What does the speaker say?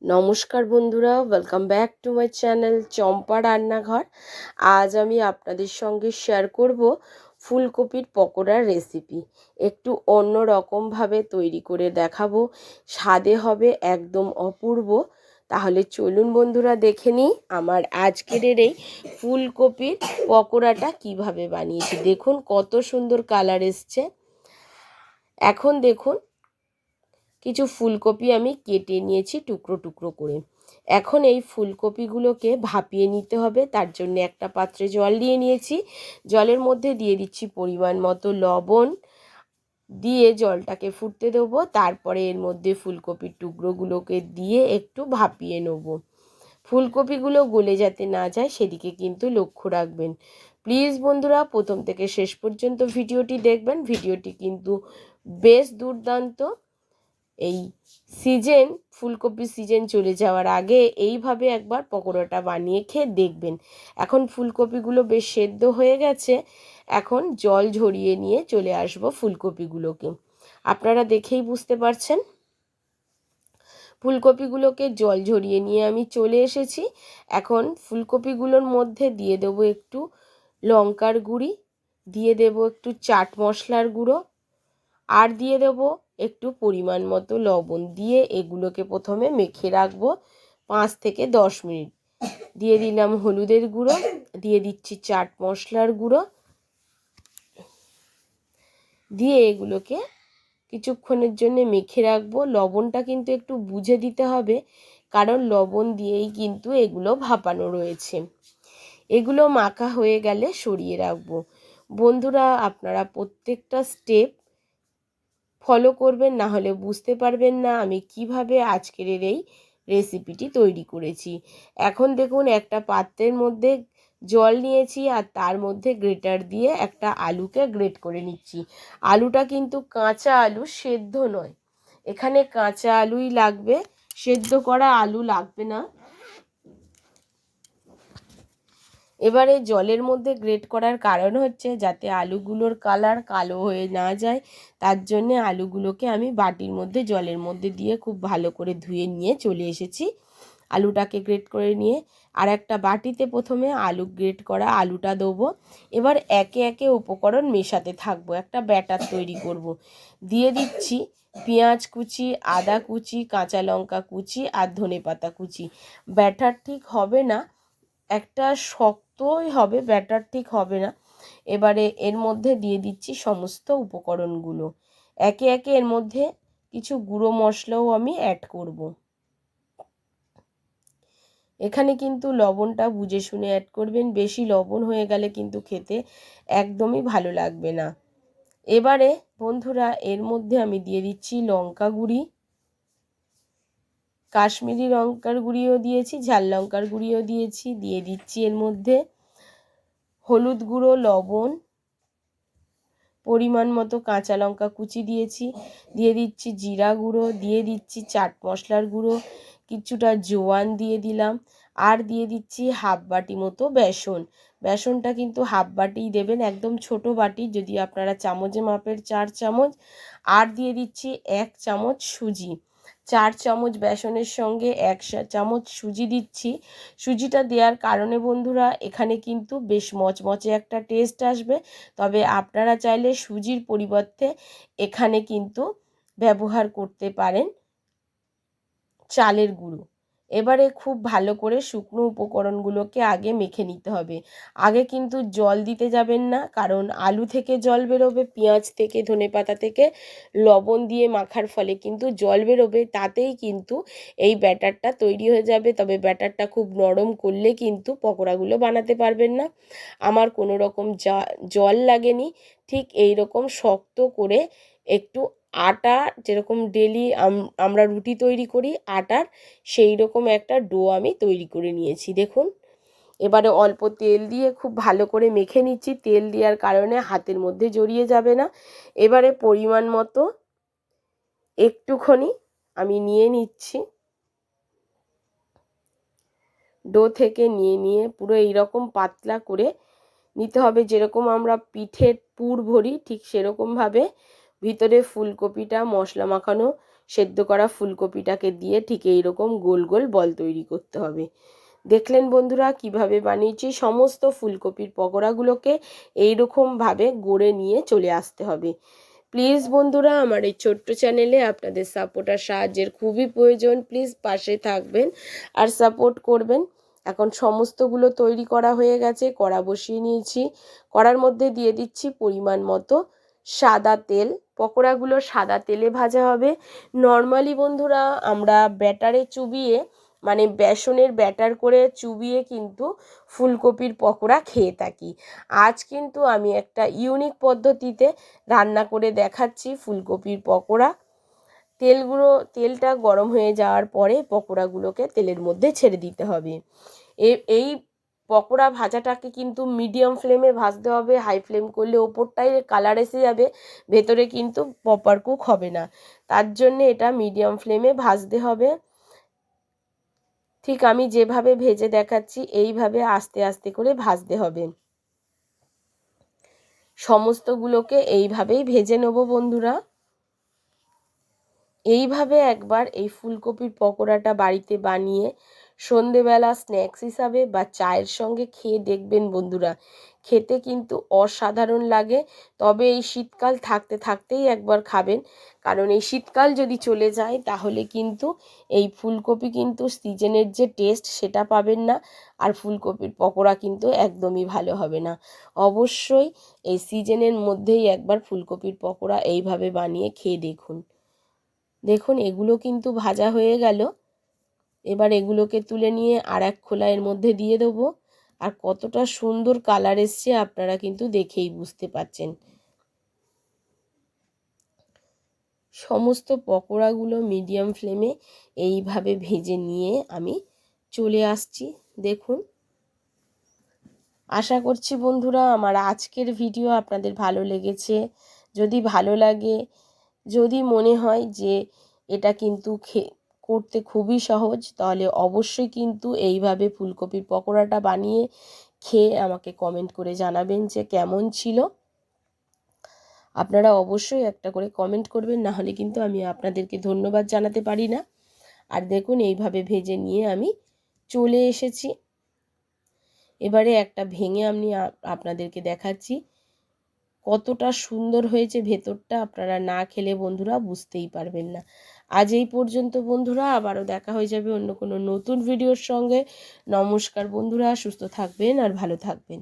নমস্কার বন্ধুরা, welcome back to my channel Champa Rannaghar. আজ আমি আপনাদের সঙ্গে শেয়ার করব ফুলকপির পকোড়ার রেসিপি। একটু অন্য রকমভাবে তৈরি করে দেখাবো, স্বাদে হবে একদম অপূর্ব। তাহলে চলুন বন্ধুরা দেখে নিই আমার আজকের এই ফুলকপির পকোড়াটা কিভাবে বানিয়েছি। দেখুন কত সুন্দর কালার এসছে। এখন দেখুন কিছু ফুলকপি আমি কেটে নিয়েছি টুকরো টুকরো করে। এখন এই ফুলকপিগুলোকে ভাপিয়ে নিতে হবে। তার জন্য একটা পাত্রে জল দিয়ে নিয়েছি। জলের মধ্যে দিয়ে দিচ্ছি পরিমাণ মতো লবণ, দিয়ে জলটাকে ফুটতে দেবো। তারপরে এর মধ্যে ফুলকপির টুকরোগুলোকে দিয়ে একটু ভাপিয়ে নেব। ফুলকপিগুলো গলে যাতে না যায় সেদিকে কিন্তু লক্ষ্য রাখবেন। প্লিজ বন্ধুরা প্রথম থেকে শেষ পর্যন্ত ভিডিওটি দেখবেন। ভিডিওটি কিন্তু বেশ দুর্দান্ত। এই ফুলকপির সিজন চলে যাওয়ার আগে এইভাবে একবার পকোড়াটা বানিয়ে খেয়ে দেখবেন। এখন ফুলকপিগুলো বেশ সেদ্ধ হয়ে গেছে। এখন জল ঝরিয়ে নিয়ে চলে আসবো ফুলকপিগুলোকে। আপনারা দেখেই বুঝতে পারছেন ফুলকপিগুলোকে জল ঝরিয়ে নিয়ে আমি চলে এসেছি। এখন ফুলকপিগুলোর মধ্যে দিয়ে দেবো একটু লঙ্কার গুঁড়ি, দিয়ে দেবো একটু চাট মশলার গুঁড়ো, আর দিয়ে দেবো একটু পরিমাণ মতো লবণ। দিয়ে এগুলোকে প্রথমে মেখে রাখবো 5 থেকে 10 মিনিট। দিয়ে দিলাম হলুদের গুঁড়ো, দিয়ে দিচ্ছি চাট মশলার গুঁড়ো, দিয়ে এগুলোকে কিছুক্ষণের জন্য মেখে রাখবো। লবণটা কিন্তু একটু বুঝে দিতে হবে, কারণ লবণ দিয়েই কিন্তু এগুলো ভাপানো রয়েছে। এগুলো মাখা হয়ে গেলে সরিয়ে রাখবো। বন্ধুরা আপনারা প্রত্যেকটা স্টেপ ফলো করবেন, না হলে বুঝতে পারবেন না আমি কিভাবে আজকের এই রেসিপিটি তৈরি করেছি। এখন দেখুন একটা পাত্রের মধ্যে জল নিয়েছি আর তার মধ্যে গ্রেটার দিয়ে একটা আলুকে গ্রেট করে নিচ্ছি। আলুটা কিন্তু কাঁচা আলু, সেদ্ধ নয়। এখানে কাঁচা আলুই লাগবে, সেদ্ধ করা আলু লাগবে না। এবারে জলের মধ্যে গ্রেট করার কারণ হচ্ছে যাতে আলুগুলোর কালার কালো হয়ে না যায়। তার জন্যে আলুগুলোকে আমি বাটির মধ্যে জলের মধ্যে দিয়ে খুব ভালো করে ধুয়ে নিয়ে চলে এসেছি। আলুটাকে গ্রেট করে নিয়ে আর একটা বাটিতে প্রথমে আলু গ্রেট করা আলুটা দেবো। এবার একে একে উপকরণ মেশাতে থাকবো, একটা ব্যাটার তৈরি করব। দিয়ে দিচ্ছি পেঁয়াজ কুচি, আদা কুচি, কাঁচা লঙ্কা কুচি আর ধনেপাতা কুচি। ব্যাটার ঠিক হবে না, একটা শক্তই হবে, ব্যাটার ঠিক হবে না। এবারে এর মধ্যে দিয়ে দিচ্ছি সমস্ত উপকরণগুলো। একে একে এর মধ্যে কিছু গুঁড়ো মশলাও আমি অ্যাড করব। এখানে কিন্তু লবণটা বুঝে শুনে অ্যাড করবেন, বেশি লবণ হয়ে গেলে কিন্তু খেতে একদমই ভালো লাগবে না। এবারে বন্ধুরা এর মধ্যে আমি দিয়ে দিচ্ছি লঙ্কা গুঁড়ি, কাশ্মীরি লঙ্কার গুঁড়িও দিয়েছি, ঝাল লঙ্কার গুঁড়িও দিয়েছি। দিয়ে দিচ্ছি এর মধ্যে হলুদ গুঁড়ো, লবণ, পরিমাণ মতো কাঁচা লঙ্কা কুচি দিয়েছি। দিয়ে দিচ্ছি জিরা গুঁড়ো, দিয়ে দিচ্ছি চাট মশলার গুঁড়ো, কিছুটা জোয়ান দিয়ে দিলাম, আর দিয়ে দিচ্ছি হাফ বাটি মতো বেসন। বেসনটা কিন্তু হাফ বাটিই দেবেন, একদম ছোট বাটি, যদি আপনারা চামচে মাপের 4 চামচ। আর দিয়ে দিচ্ছি 1 চামচ সুজি। 4 চামচ বেসনের সঙ্গে 1 চামচ সুজি দিচ্ছি। সুজিটা দেওয়ার কারণে বন্ধুরা এখানে কিন্তু বেশ মচমচে একটা টেস্ট আসবে। তবে আপনারা চাইলে সুজির পরিবর্তে এখানে কিন্তু ব্যবহার করতে পারেন চালের গুঁড়ো। এবারে খুব ভালো করে শুকনো উপকরণগুলোকে আগে মেখে নিতে হবে। আগে কিন্তু জল দিতে যাবেন না, কারণ আলু থেকে জল বেরোবে, পেঁয়াজ থেকে, ধনেপাতা থেকে লবণ দিয়ে মাখার ফলে কিন্তু জল বেরোবে। তাতেই কিন্তু এই ব্যাটারটা তৈরি হয়ে যাবে। তবে ব্যাটারটা খুব নরম করলে কিন্তু পকোড়াগুলো বানাতে পারবেন না। আমার কোনো রকম জল লাগেনি, ঠিক এই রকম শক্ত করে একটু আটা, যেরকম ডেলি আমরা রুটি তৈরি করি আটার, সেই রকম একটা ডো আমি তৈরি করে নিয়েছি। দেখুন এবারে অল্প তেল দিয়ে খুব ভালো করে মেখে নিচ্ছি। তেল দেওয়ার কারণে হাতের মধ্যে জড়িয়ে যাবে না। এবারে পরিমাণ মতো একটুখানি আমি নিয়ে নিচ্ছি ডো থেকে, নিয়ে পুরো এইরকম পাতলা করে নিতে হবে। যেরকম আমরা পিঠের পুর ভরি ঠিক সেরকমভাবে ভিতরে ফুলকপিটা মশলা মাখানো সেদ্ধ করা ফুলকপিটাকে দিয়ে ঠিক এইরকম গোল গোল বল তৈরি করতে হবে। দেখলেন বন্ধুরা কিভাবে বানিয়েছি। সমস্ত ফুলকপির পকোড়াগুলোকে এইরকমভাবে গড়ে নিয়ে চলে আসতে হবে। প্লিজ বন্ধুরা আমার এই ছোট্ট চ্যানেলে আপনাদের সাপোর্ট আর সাহায্যের খুবই প্রয়োজন। প্লিজ পাশে থাকবেন আর সাপোর্ট করবেন। এখন সমস্তগুলো তৈরি করা হয়ে গেছে, কড়া বসিয়ে নিয়েছি। কড়ার মধ্যে দিয়ে দিচ্ছি পরিমাণ মতো সাদা তেল। পকোড়াগুলো সাদা তেলে ভাজা হবে। নর্মালি বন্ধুরা আমরা ব্যাটারে চুবিয়ে মানে বেসনের ব্যাটার করে চুবিয়ে কিন্তু ফুলকপির পকোড়া খেয়ে থাকি। আজ কিন্তু আমি একটা ইউনিক পদ্ধতিতে রান্না করে দেখাচ্ছি ফুলকপির পকোড়া। তেলটা গরম হয়ে যাওয়ার পরে পকোড়াগুলোকে তেলের মধ্যে ছেড়ে দিতে হবে। এই পকোড়া ভাজাটাকে কিন্তু মিডিয়াম ফ্লেমে ভাজতে হবে। হাই ফ্লেম করলে ওপরটাই কালার এসে যাবে, ভেতরে কিন্তু প্রপার কুক হবে না। তার জন্যে এটা মিডিয়াম ফ্লেমে ভাজতে হবে। ঠিক আমি যেভাবে ভেজে দেখাচ্ছি এইভাবে আস্তে আস্তে করে ভাজতে হবে। সমস্তগুলোকে এইভাবেই ভেজে নেব বন্ধুরা। এইভাবে একবার এই ফুলকপির পকোড়াটা বাড়িতে বানিয়ে সন্ধেবেলা স্ন্যাক্স হিসাবে বা চায়ের সঙ্গে খেয়ে দেখবেন বন্ধুরা, খেতে কিন্তু অসাধারণ লাগে। তবে এই শীতকাল থাকতে থাকতেই একবার খাবেন, কারণ এই শীতকাল যদি চলে যায় তাহলে কিন্তু এই ফুলকপি কিন্তু সিজনের যে টেস্ট সেটা পাবেন না, আর ফুলকপির পকোড়া কিন্তু একদমই ভালো হবে না। অবশ্যই এই সিজনের মধ্যেই একবার ফুলকপির পকোড়া এইভাবে বানিয়ে খেয়ে দেখুন। দেখুন এগুলো কিন্তু ভাজা হয়ে গেল। এবার এগুলোকে তুলে নিয়ে আর এক খোলার মধ্যে দিয়ে দেবো। আর কতটা সুন্দর কালার এসছে আপনারা কিন্তু দেখেই বুঝতে পারছেন। সমস্ত পকোড়াগুলো মিডিয়াম ফ্লেমে এইভাবে ভেজে নিয়ে আমি চলে আসছি। দেখুন, আশা করছি বন্ধুরা আমার আজকের ভিডিও আপনাদের ভালো লেগেছে। যদি ভালো লাগে, যদি মনে হয় যে এটা কিন্তু করতে খুবই সহজ, তাহলে অবশ্যই কিন্তু এইভাবে ফুলকপির পকোড়াটা বানিয়ে খেয়ে আমাকে কমেন্ট করে জানাবেন যে কেমন ছিল। আপনারা অবশ্যই একটা করে কমেন্ট করবেন, না হলে কিন্তু আমি আপনাদেরকে ধন্যবাদ জানাতে পারি না। আর দেখুন এইভাবে ভেজে নিয়ে আমি চলে এসেছি। এবারে একটা ভেঙে আমি আপনাদেরকে দেখাচ্ছি কতটা সুন্দর হয়েছে ভেতরটা। আপনারা না খেলে বন্ধুরা বুঝতেই পারবেন না। আজ এই পর্যন্ত বন্ধুরা, আবারও দেখা হয়ে যাবে অন্য কোনো নতুন ভিডিওর সঙ্গে। নমস্কার বন্ধুরা, সুস্থ থাকবেন আর ভালো থাকবেন।